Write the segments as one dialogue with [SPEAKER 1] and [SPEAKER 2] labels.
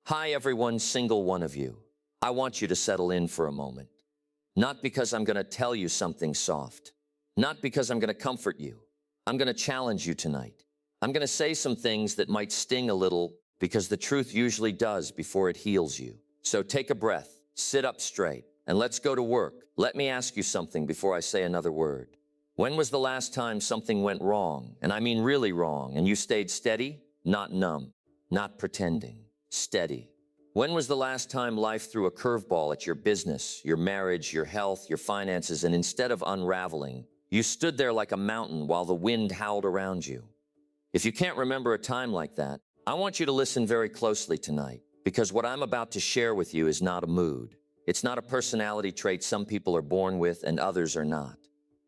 [SPEAKER 1] Hi, everyone, single one of you. I want you to settle in for a moment. Not because I'm going to tell you something soft. Not because I'm going to comfort you. I'm going to challenge you tonight. I'm going to say some things that might sting a little because the truth usually does before it heals you. So take a breath, sit up straight, and let's go to work. Let me ask you something before I say another word. When was the last time something went wrong, and I mean really wrong, and you stayed steady, not numb, not pretending? Steady. When was the last time life threw a curveball at your business, your marriage, your health, your finances, and instead of unraveling, you stood there like a mountain while the wind howled around you? If you can't remember a time like that, I want you to listen very closely tonight, because what I'm about to share with you is not a mood. It's not a personality trait some people are born with and others are not.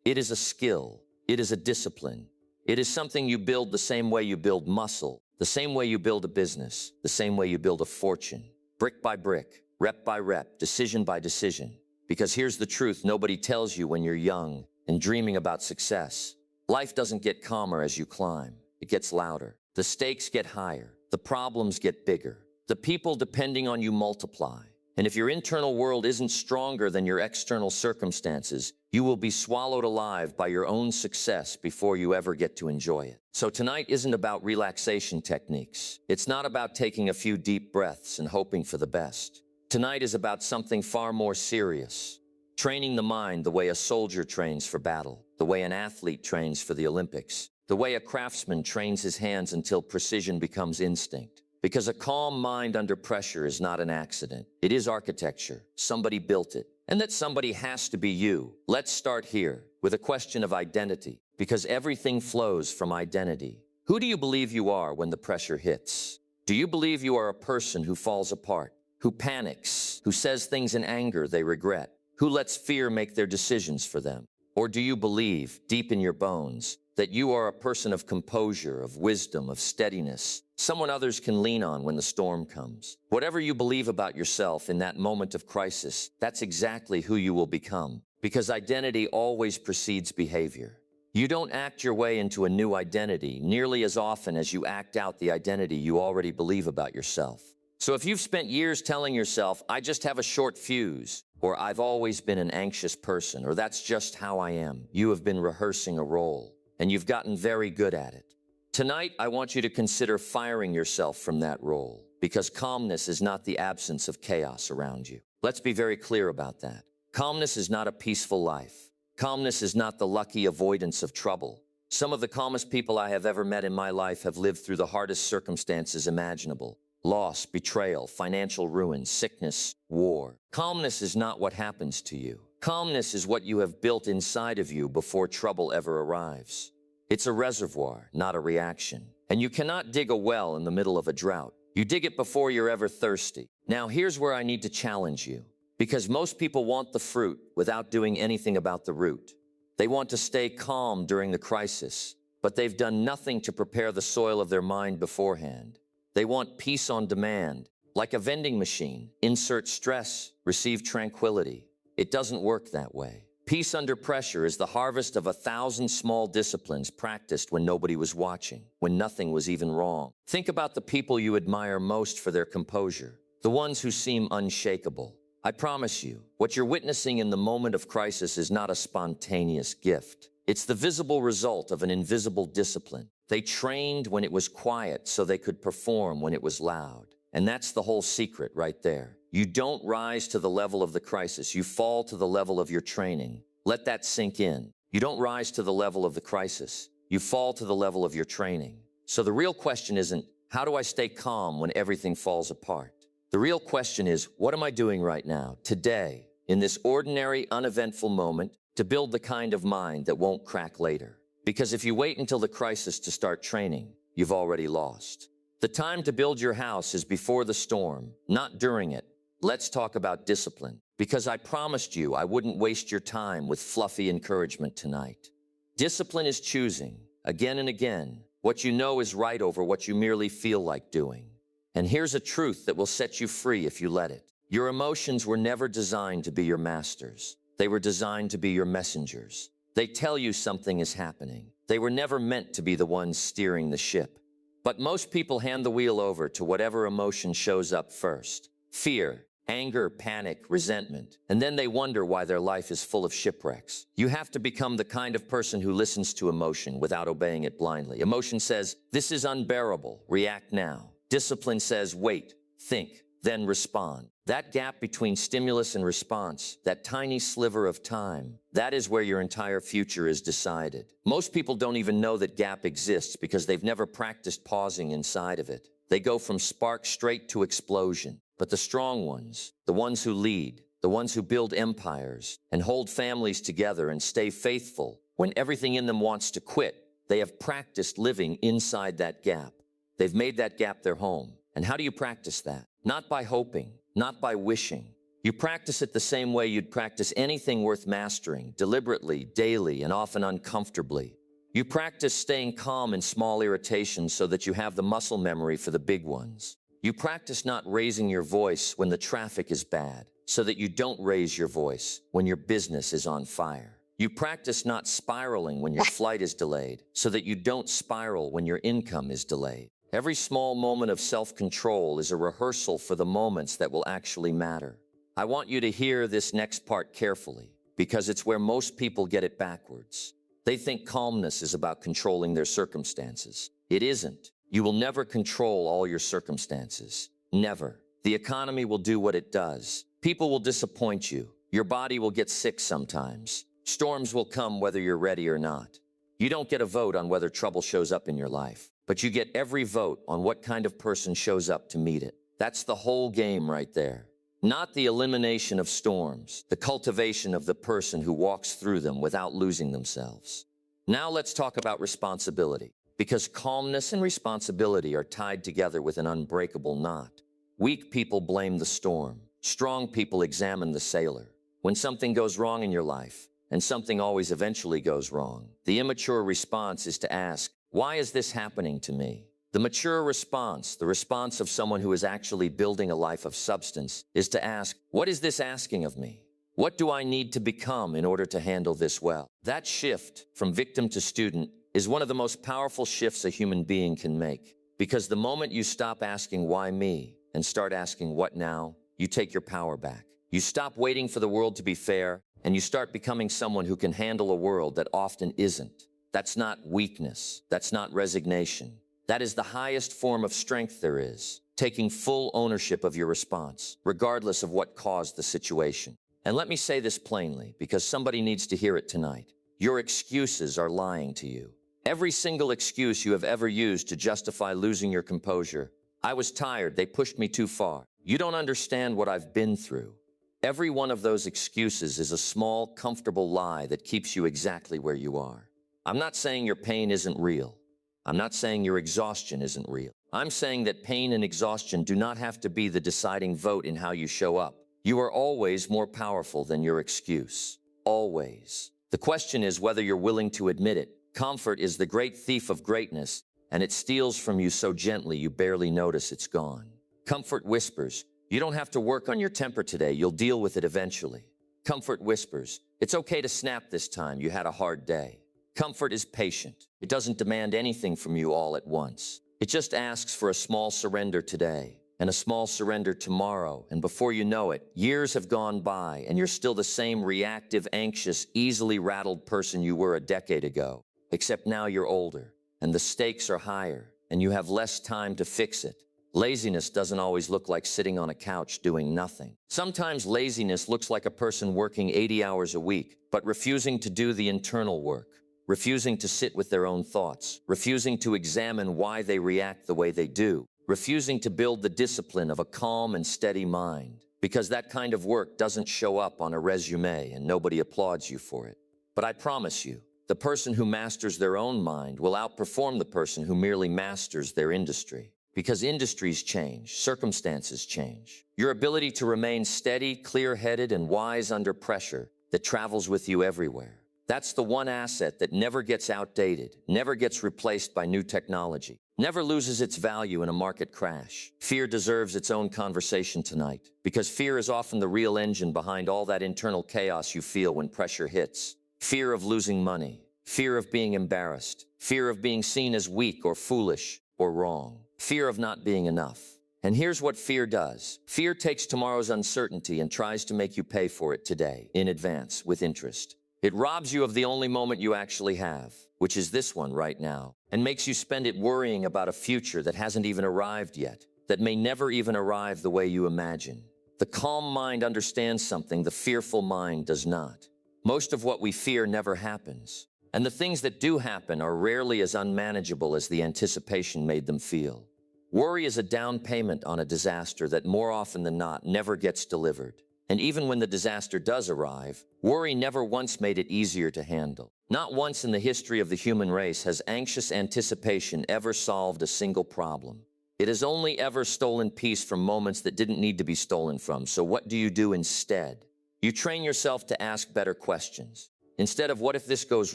[SPEAKER 1] It is a skill. It is a discipline. It is something you build the same way you build muscle, the same way you build a business, the same way you build a fortune, brick by brick, rep by rep, decision by decision. Because here's the truth nobody tells you when you're young and dreaming about success. Life doesn't get calmer as you climb. It gets louder. The stakes get higher. The problems get bigger. The people depending on you multiply. And if your internal world isn't stronger than your external circumstances, you will be swallowed alive by your own success before you ever get to enjoy it. So tonight isn't about relaxation techniques. It's not about taking a few deep breaths and hoping for the best. Tonight is about something far more serious. Training the mind the way a soldier trains for battle, the way an athlete trains for the Olympics, the way a craftsman trains his hands until precision becomes instinct. Because a calm mind under pressure is not an accident. It is architecture. Somebody built it. And that somebody has to be you. Let's start here with a question of identity, because everything flows from identity. Who do you believe you are when the pressure hits? Do you believe you are a person who falls apart, who panics, who says things in anger they regret, who lets fear make their decisions for them? Or do you believe, deep in your bones, that you are a person of composure, of wisdom, of steadiness, someone others can lean on when the storm comes? Whatever you believe about yourself in that moment of crisis, that's exactly who you will become, because identity always precedes behavior. You don't act your way into a new identity nearly as often as you act out the identity you already believe about yourself. So if you've spent years telling yourself, I just have a short fuse, or I've always been an anxious person, or that's just how I am, you have been rehearsing a role, and you've gotten very good at it. Tonight, I want you to consider firing yourself from that role, because calmness is not the absence of chaos around you. Let's be very clear about that. Calmness is not a peaceful life. Calmness is not the lucky avoidance of trouble. Some of the calmest people I have ever met in my life have lived through the hardest circumstances imaginable. Loss, betrayal, financial ruin, sickness, war. Calmness is not what happens to you. Calmness is what you have built inside of you before trouble ever arrives. It's a reservoir, not a reaction. And you cannot dig a well in the middle of a drought. You dig it before you're ever thirsty. Now here's where I need to challenge you. Because most people want the fruit without doing anything about the root. They want to stay calm during the crisis, but they've done nothing to prepare the soil of their mind beforehand. They want peace on demand, like a vending machine. Insert stress, receive tranquility. It doesn't work that way. Peace under pressure is the harvest of 1,000 small disciplines practiced when nobody was watching, when nothing was even wrong. Think about the people you admire most for their composure, the ones who seem unshakable. I promise you, what you're witnessing in the moment of crisis is not a spontaneous gift. It's the visible result of an invisible discipline. They trained when it was quiet so they could perform when it was loud. And that's the whole secret right there. You don't rise to the level of the crisis. You fall to the level of your training. Let that sink in. You don't rise to the level of the crisis. You fall to the level of your training. So the real question isn't, how do I stay calm when everything falls apart? The real question is, what am I doing right now, today, in this ordinary, uneventful moment, to build the kind of mind that won't crack later? Because if you wait until the crisis to start training, you've already lost. The time to build your house is before the storm, not during it. Let's talk about discipline, because I promised you I wouldn't waste your time with fluffy encouragement tonight. Discipline is choosing, again and again, what you know is right over what you merely feel like doing. And here's a truth that will set you free if you let it. Your emotions were never designed to be your masters. They were designed to be your messengers. They tell you something is happening. They were never meant to be the ones steering the ship. But most people hand the wheel over to whatever emotion shows up first. Fear, anger, panic, resentment. And then they wonder why their life is full of shipwrecks. You have to become the kind of person who listens to emotion without obeying it blindly. Emotion says, "This is unbearable. React now." Discipline says, "Wait, think, then respond." That gap between stimulus and response, that tiny sliver of time, that is where your entire future is decided. Most people don't even know that gap exists because they've never practiced pausing inside of it. They go from spark straight to explosion. But the strong ones, the ones who lead, the ones who build empires and hold families together and stay faithful when everything in them wants to quit, they have practiced living inside that gap. They've made that gap their home. And how do you practice that? Not by hoping, not by wishing. You practice it the same way you'd practice anything worth mastering, deliberately, daily, and often uncomfortably. You practice staying calm in small irritations so that you have the muscle memory for the big ones. You practice not raising your voice when the traffic is bad, so that you don't raise your voice when your business is on fire. You practice not spiraling when your flight is delayed, so that you don't spiral when your income is delayed. Every small moment of self-control is a rehearsal for the moments that will actually matter. I want you to hear this next part carefully, because it's where most people get it backwards. They think calmness is about controlling their circumstances. It isn't. You will never control all your circumstances. Never. The economy will do what it does. People will disappoint you. Your body will get sick sometimes. Storms will come whether you're ready or not. You don't get a vote on whether trouble shows up in your life, but you get every vote on what kind of person shows up to meet it. That's the whole game right there. Not the elimination of storms, the cultivation of the person who walks through them without losing themselves. Now let's talk about responsibility. Because calmness and responsibility are tied together with an unbreakable knot. Weak people blame the storm. Strong people examine the sailor. When something goes wrong in your life, and something always eventually goes wrong, the immature response is to ask, "Why is this happening to me?" The mature response, the response of someone who is actually building a life of substance, is to ask, "What is this asking of me? What do I need to become in order to handle this well?" That shift from victim to student is one of the most powerful shifts a human being can make. Because the moment you stop asking, "Why me?" and start asking, "What now?" you take your power back. You stop waiting for the world to be fair, and you start becoming someone who can handle a world that often isn't. That's not weakness. That's not resignation. That is the highest form of strength there is, taking full ownership of your response, regardless of what caused the situation. And let me say this plainly, because somebody needs to hear it tonight. Your excuses are lying to you. Every single excuse you have ever used to justify losing your composure. "I was tired, they pushed me too far. You don't understand what I've been through." Every one of those excuses is a small, comfortable lie that keeps you exactly where you are. I'm not saying your pain isn't real. I'm not saying your exhaustion isn't real. I'm saying that pain and exhaustion do not have to be the deciding vote in how you show up. You are always more powerful than your excuse. Always. The question is whether you're willing to admit it. Comfort is the great thief of greatness, and it steals from you so gently you barely notice it's gone. Comfort whispers, "You don't have to work on your temper today, you'll deal with it eventually." Comfort whispers, "It's okay to snap this time, you had a hard day." Comfort is patient. It doesn't demand anything from you all at once. It just asks for a small surrender today, and a small surrender tomorrow, and before you know it, years have gone by, and you're still the same reactive, anxious, easily rattled person you were a decade ago. Except now you're older, and the stakes are higher, and you have less time to fix it. Laziness doesn't always look like sitting on a couch doing nothing. Sometimes laziness looks like a person working 80 hours a week, but refusing to do the internal work, refusing to sit with their own thoughts, refusing to examine why they react the way they do, refusing to build the discipline of a calm and steady mind, because that kind of work doesn't show up on a resume and nobody applauds you for it. But I promise you, the person who masters their own mind will outperform the person who merely masters their industry. Because industries change, circumstances change. Your ability to remain steady, clear-headed, and wise under pressure that travels with you everywhere. That's the one asset that never gets outdated, never gets replaced by new technology, never loses its value in a market crash. Fear deserves its own conversation tonight, because fear is often the real engine behind all that internal chaos you feel when pressure hits. Fear of losing money, fear of being embarrassed, fear of being seen as weak or foolish, or wrong. Fear of not being enough. And here's what fear does. Fear takes tomorrow's uncertainty and tries to make you pay for it today, in advance, with interest. It robs you of the only moment you actually have, which is this one right now, and makes you spend it worrying about a future that hasn't even arrived yet, that may never even arrive the way you imagine. The calm mind understands something the fearful mind does not. Most of what we fear never happens, and the things that do happen are rarely as unmanageable as the anticipation made them feel. Worry is a down payment on a disaster that more often than not never gets delivered. And even when the disaster does arrive, worry never once made it easier to handle. Not once in the history of the human race has anxious anticipation ever solved a single problem. It has only ever stolen peace from moments that didn't need to be stolen from. So what do you do instead? You train yourself to ask better questions. Instead of what if this goes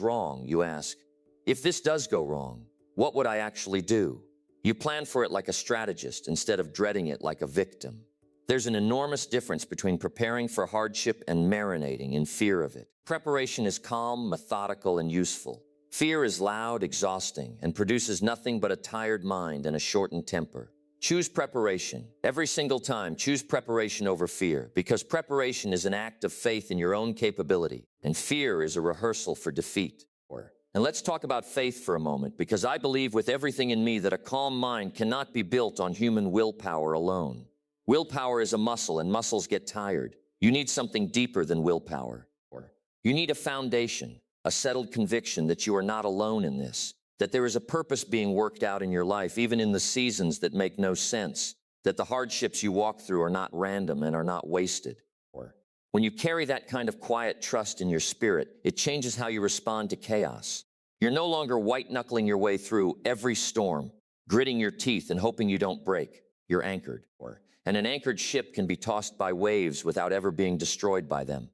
[SPEAKER 1] wrong, you ask, if this does go wrong, what would I actually do? You plan for it like a strategist instead of dreading it like a victim. There's an enormous difference between preparing for hardship and marinating in fear of it. Preparation is calm, methodical, and useful. Fear is loud, exhausting, and produces nothing but a tired mind and a shortened temper. Choose preparation. Every single time, choose preparation over fear, because preparation is an act of faith in your own capability, and fear is a rehearsal for defeat. And let's talk about faith for a moment, because I believe with everything in me that a calm mind cannot be built on human willpower alone. Willpower is a muscle, and muscles get tired. You need something deeper than willpower. You need a foundation, a settled conviction that you are not alone in this, that there is a purpose being worked out in your life, even in the seasons that make no sense, that the hardships you walk through are not random and are not wasted. When you carry that kind of quiet trust in your spirit, it changes how you respond to chaos. You're no longer white-knuckling your way through every storm, gritting your teeth and hoping you don't break. You're anchored. And an anchored ship can be tossed by waves without ever being destroyed by them.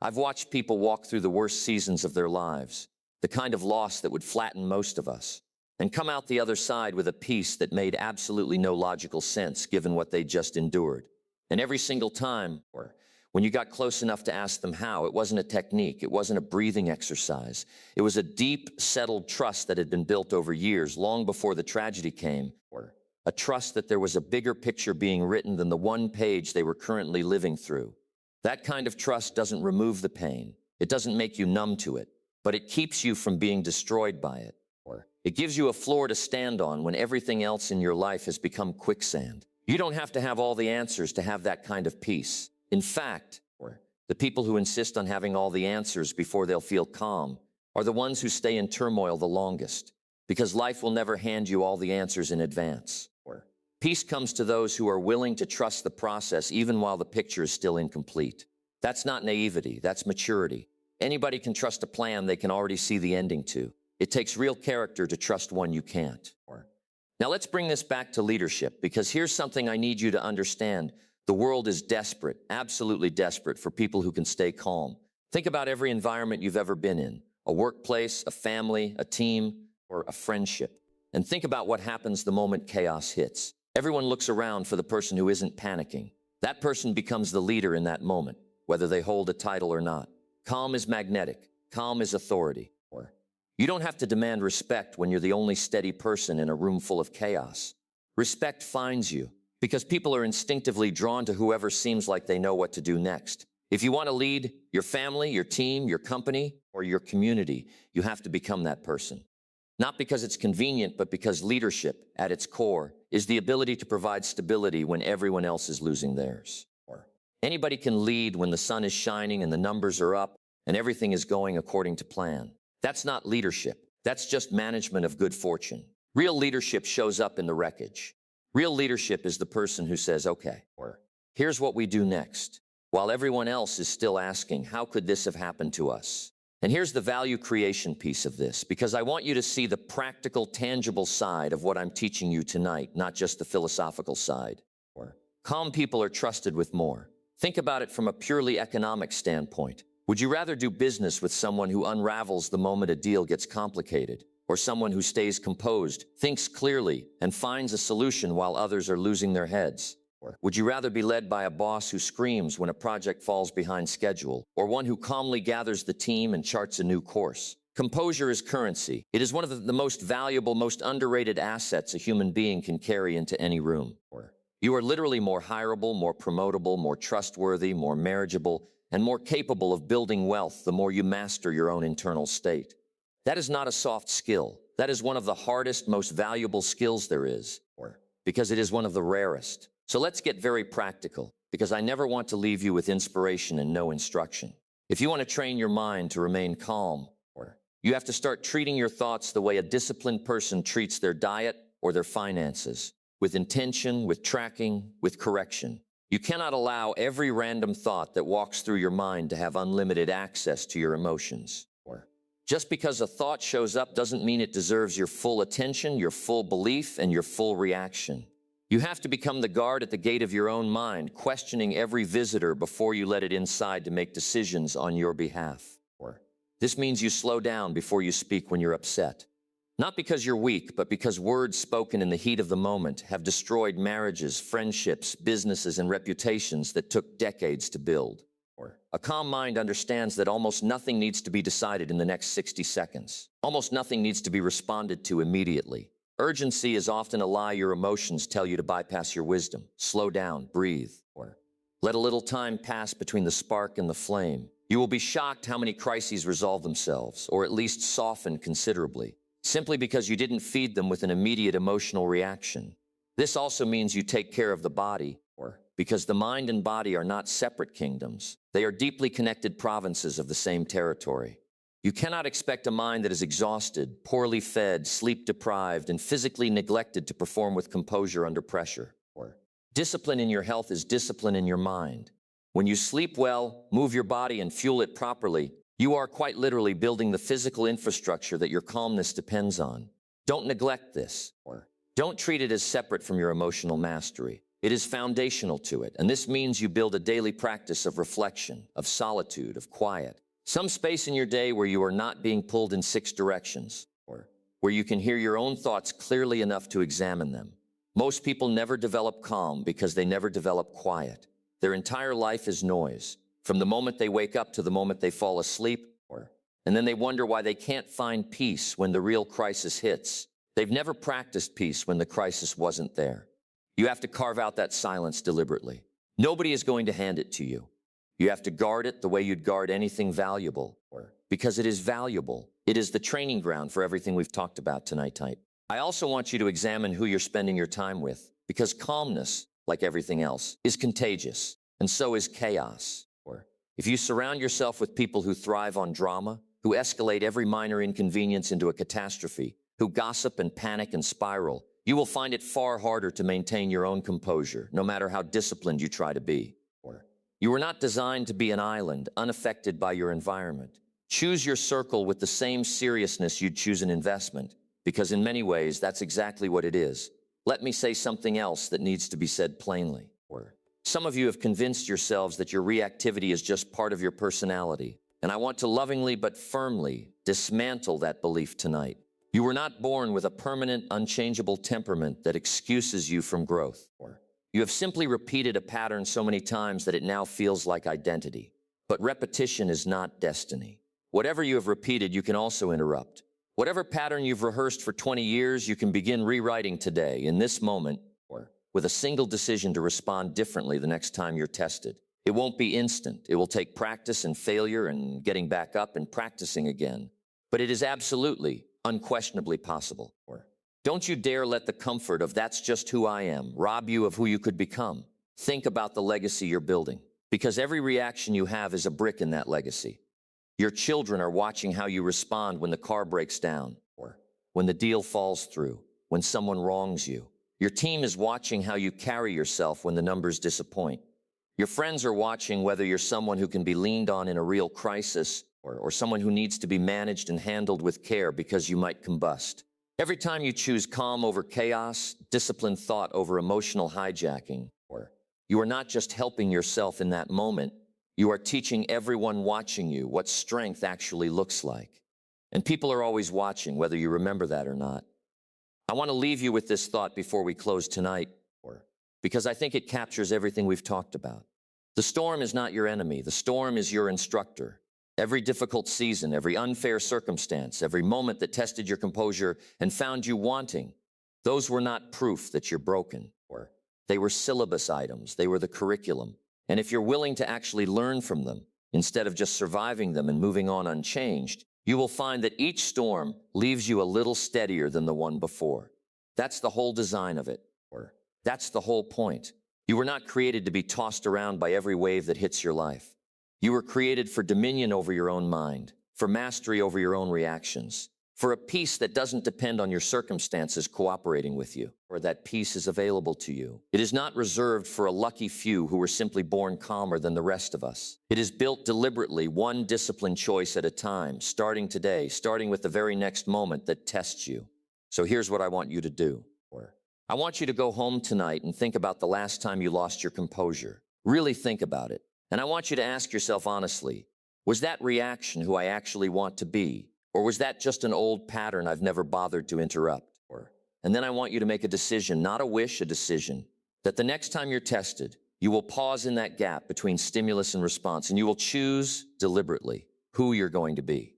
[SPEAKER 1] I've watched people walk through the worst seasons of their lives, the kind of loss that would flatten most of us, and come out the other side with a peace that made absolutely no logical sense given what they just endured. And every single time, when you got close enough to ask them how, it wasn't a technique, it wasn't a breathing exercise. It was a deep, settled trust that had been built over years, long before the tragedy came, a trust that there was a bigger picture being written than the one page they were currently living through. That kind of trust doesn't remove the pain. It doesn't make you numb to it, but it keeps you from being destroyed by it. It gives you a floor to stand on when everything else in your life has become quicksand. You don't have to have all the answers to have that kind of peace. In fact, the people who insist on having all the answers before they'll feel calm are the ones who stay in turmoil the longest, because life will never hand you all the answers in advance. Peace comes to those who are willing to trust the process even while the picture is still incomplete. That's not naivety, that's maturity. Anybody can trust a plan they can already see the ending to. It takes real character to trust one you can't. Now let's bring this back to leadership, because here's something I need you to understand. The world is desperate, absolutely desperate, for people who can stay calm. Think about every environment you've ever been in, a workplace, a family, a team, or a friendship. And think about what happens the moment chaos hits. Everyone looks around for the person who isn't panicking. That person becomes the leader in that moment, whether they hold a title or not. Calm is magnetic. Calm is authority. You don't have to demand respect when you're the only steady person in a room full of chaos. Respect finds you, because people are instinctively drawn to whoever seems like they know what to do next. If you want to lead your family, your team, your company, or your community, you have to become that person. Not because it's convenient, but because leadership, at its core, is the ability to provide stability when everyone else is losing theirs. Anybody can lead when the sun is shining and the numbers are up and everything is going according to plan. That's not leadership. That's just management of good fortune. Real leadership shows up in the wreckage. Real leadership is the person who says, okay, here's what we do next, while everyone else is still asking, how could this have happened to us? And here's the value creation piece of this, because I want you to see the practical, tangible side of what I'm teaching you tonight, not just the philosophical side. Calm people are trusted with more. Think about it from a purely economic standpoint. Would you rather do business with someone who unravels the moment a deal gets complicated, or someone who stays composed, thinks clearly, and finds a solution while others are losing their heads? Would you rather be led by a boss who screams when a project falls behind schedule, or one who calmly gathers the team and charts a new course? Composure is currency. It is one of the most valuable, most underrated assets a human being can carry into any room. You are literally more hireable, more promotable, more trustworthy, more marriageable, and more capable of building wealth the more you master your own internal state. That is not a soft skill. That is one of the hardest, most valuable skills there is, because it is one of the rarest. So let's get very practical, because I never want to leave you with inspiration and no instruction. If you want to train your mind to remain calm, you have to start treating your thoughts the way a disciplined person treats their diet or their finances, with intention, with tracking, with correction. You cannot allow every random thought that walks through your mind to have unlimited access to your emotions. Just because a thought shows up doesn't mean it deserves your full attention, your full belief, and your full reaction. You have to become the guard at the gate of your own mind, questioning every visitor before you let it inside to make decisions on your behalf. This means you slow down before you speak when you're upset. Not because you're weak, but because words spoken in the heat of the moment have destroyed marriages, friendships, businesses, and reputations that took decades to build. A calm mind understands that almost nothing needs to be decided in the next 60 seconds. Almost nothing needs to be responded to immediately. Urgency is often a lie your emotions tell you to bypass your wisdom. Slow down, breathe, let a little time pass between the spark and the flame. You will be shocked how many crises resolve themselves, or at least soften considerably, simply because you didn't feed them with an immediate emotional reaction. This also means you take care of the body, because the mind and body are not separate kingdoms. They are deeply connected provinces of the same territory. You cannot expect a mind that is exhausted, poorly fed, sleep-deprived, and physically neglected to perform with composure under pressure. Discipline in your health is discipline in your mind. When you sleep well, move your body, and fuel it properly, you are quite literally building the physical infrastructure that your calmness depends on. Don't neglect this. Don't treat it as separate from your emotional mastery. It is foundational to it, and this means you build a daily practice of reflection, of solitude, of quiet. Some space in your day where you are not being pulled in 6 directions, where you can hear your own thoughts clearly enough to examine them. Most people never develop calm because they never develop quiet. Their entire life is noise, from the moment they wake up to the moment they fall asleep, and then they wonder why they can't find peace when the real crisis hits. They've never practiced peace when the crisis wasn't there. You have to carve out that silence deliberately. Nobody is going to hand it to you. You have to guard it the way you'd guard anything valuable, because it is valuable. It is the training ground for everything we've talked about tonight. I also want you to examine who you're spending your time with, because calmness, like everything else, is contagious, and so is chaos. If you surround yourself with people who thrive on drama, who escalate every minor inconvenience into a catastrophe, who gossip and panic and spiral, you will find it far harder to maintain your own composure, no matter how disciplined you try to be. You were not designed to be an island, unaffected by your environment. Choose your circle with the same seriousness you'd choose an investment, because in many ways, that's exactly what it is. Let me say something else that needs to be said plainly. Some of you have convinced yourselves that your reactivity is just part of your personality, and I want to lovingly but firmly dismantle that belief tonight. You were not born with a permanent, unchangeable temperament that excuses you from growth. You have simply repeated a pattern so many times that it now feels like identity. But repetition is not destiny. Whatever you have repeated, you can also interrupt. Whatever pattern you've rehearsed for 20 years, you can begin rewriting today, in this moment, with a single decision to respond differently the next time you're tested. It won't be instant. It will take practice and failure and getting back up and practicing again. But it is absolutely, unquestionably possible. Don't you dare let the comfort of "that's just who I am" rob you of who you could become. Think about the legacy you're building, because every reaction you have is a brick in that legacy. Your children are watching how you respond when the car breaks down, when the deal falls through, when someone wrongs you. Your team is watching how you carry yourself when the numbers disappoint. Your friends are watching whether you're someone who can be leaned on in a real crisis, or someone who needs to be managed and handled with care because you might combust. Every time you choose calm over chaos, disciplined thought over emotional hijacking, you are not just helping yourself in that moment, you are teaching everyone watching you what strength actually looks like. And people are always watching, whether you remember that or not. I want to leave you with this thought before we close tonight, because I think it captures everything we've talked about. The storm is not your enemy. The storm is your instructor. Every difficult season, every unfair circumstance, every moment that tested your composure and found you wanting, those were not proof that you're broken, or they were syllabus items, they were the curriculum. And if you're willing to actually learn from them, instead of just surviving them and moving on unchanged, you will find that each storm leaves you a little steadier than the one before. That's the whole design of it, or that's the whole point. You were not created to be tossed around by every wave that hits your life. You were created for dominion over your own mind, for mastery over your own reactions, for a peace that doesn't depend on your circumstances cooperating with you, or that peace is available to you. It is not reserved for a lucky few who were simply born calmer than the rest of us. It is built deliberately, one disciplined choice at a time, starting today, starting with the very next moment that tests you. So here's what I want you to do. I want you to go home tonight and think about the last time you lost your composure. Really think about it. And I want you to ask yourself honestly, was that reaction who I actually want to be? Or was that just an old pattern I've never bothered to interrupt? And then I want you to make a decision, not a wish, a decision, that the next time you're tested, you will pause in that gap between stimulus and response, and you will choose deliberately who you're going to be.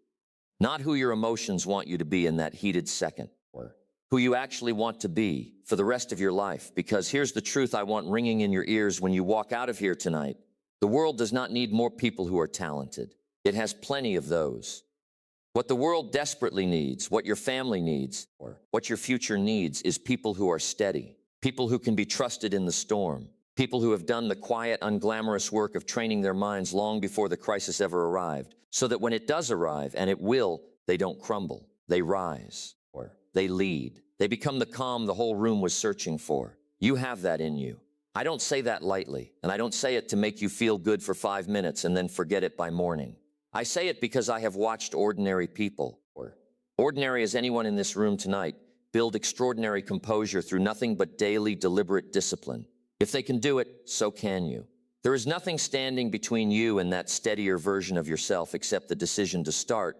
[SPEAKER 1] Not who your emotions want you to be in that heated second, or who you actually want to be for the rest of your life. Because here's the truth I want ringing in your ears when you walk out of here tonight. The world does not need more people who are talented. It has plenty of those. What the world desperately needs, what your family needs, or what your future needs is people who are steady, people who can be trusted in the storm, people who have done the quiet, unglamorous work of training their minds long before the crisis ever arrived, so that when it does arrive, and it will, they don't crumble, they rise, or they lead. They become the calm the whole room was searching for. You have that in you. I don't say that lightly, and I don't say it to make you feel good for 5 minutes and then forget it by morning. I say it because I have watched ordinary people, or ordinary as anyone in this room tonight, build extraordinary composure through nothing but daily, deliberate discipline. If they can do it, so can you. There is nothing standing between you and that steadier version of yourself except the decision to start,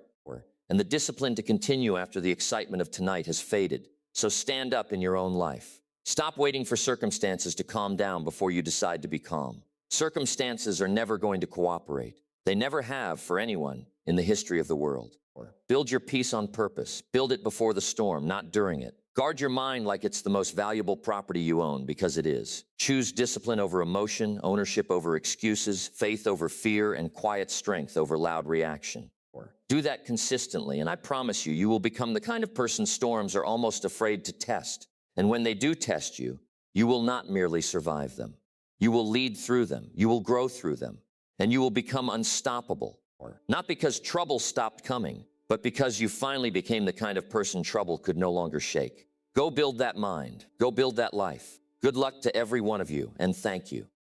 [SPEAKER 1] and the discipline to continue after the excitement of tonight has faded. So stand up in your own life. Stop waiting for circumstances to calm down before you decide to be calm. Circumstances are never going to cooperate. They never have for anyone in the history of the world. Build your peace on purpose. Build it before the storm, not during it. Guard your mind like it's the most valuable property you own, because it is. Choose discipline over emotion, ownership over excuses, faith over fear, and quiet strength over loud reaction. Do that consistently, and I promise you, you will become the kind of person storms are almost afraid to test. And when they do test you, you will not merely survive them. You will lead through them. You will grow through them. And you will become unstoppable. Not because trouble stopped coming, but because you finally became the kind of person trouble could no longer shake. Go build that mind. Go build that life. Good luck to every one of you, and thank you.